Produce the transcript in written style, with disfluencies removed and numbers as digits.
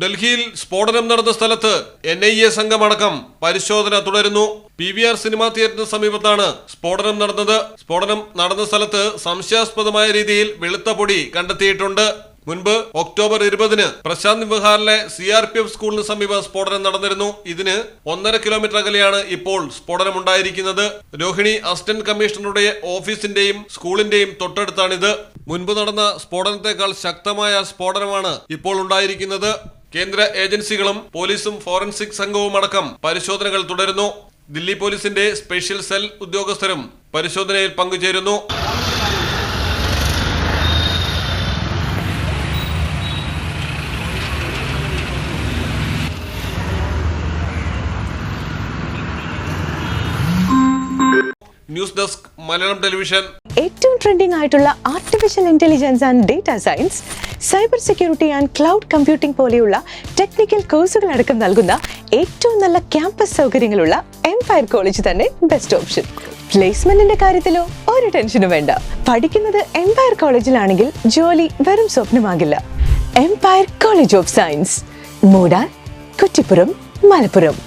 ഡൽഹിയിൽ സ്ഫോടനം നടന്ന സ്ഥലത്ത് NIA സംഘമടക്കം പരിശോധന തുടരുന്നു. PVR സിനിമാ തിയേറ്ററിന് സമീപത്താണ് സ്ഫോടനം നടന്നത്. സ്ഫോടനം നടന്ന സ്ഥലത്ത് സംശയാസ്പദമായ രീതിയിൽ വെളുത്ത പൊടി കണ്ടെത്തിയിട്ടുണ്ട്. മുൻപ് ഒക്ടോബർ 20-ന് പ്രശാന്ത് വിഹാറിലെ CRPF സ്കൂളിന് സമീപം സ്ഫോടനം നടന്നിരുന്നു. ഇതിന് 1.5 കിലോമീറ്റർ അകലെയാണ് ഇപ്പോൾ സ്ഫോടനമുണ്ടായിരിക്കുന്നത്. രോഹിണി അസിസ്റ്റന്റ് കമ്മീഷണറുടെ ഓഫീസിന്റെയും സ്കൂളിന്റെയും തൊട്ടടുത്താണിത്. മുൻപ് നടന്ന സ്ഫോടനത്തെക്കാൾ ശക്തമായ സ്ഫോടനമാണ് ഇപ്പോൾ ഉണ്ടായിരിക്കുന്നത്. കേന്ദ്ര ഏജൻസികളും പോലീസും ഫോറൻസിക് സംഘവും അടക്കം പരിശോധനകൾ തുടരുന്നു. ദില്ലി പോലീസിന്റെ സ്പെഷ്യൽ സെൽ ഉദ്യോഗസ്ഥരും പരിശോധനയിൽ പങ്കുചേരുന്നു. News desk Malayalam television. ഏറ്റവും ട്രെൻഡിംഗ് ആയിട്ടുള്ള artificial intelligence and data science, cyber security and cloud computing പോലെയുള്ള ടെക്നിക്കൽ കോഴ്സുകൾ അടക്കം നൽകുന്ന ഏറ്റവും നല്ല ക്യാമ്പസ് സൗകര്യങ്ങളുള്ള എംപയർ കോളേജ് തന്നെ ബെസ്റ്റ് ഓപ്ഷൻ. പ്ലേസ്മെന്റിന്റെ കാര്യത്തിലോ ഒരു ടെൻഷനും വേണ്ട. പഠിക്കുന്നത് എംപയർ കോളേജിലാണെങ്കിൽ ജോലി വെറും സ്വപ്നമാകില്ല. Empire college of science, Moodal, Kuttippuram, Malappuram.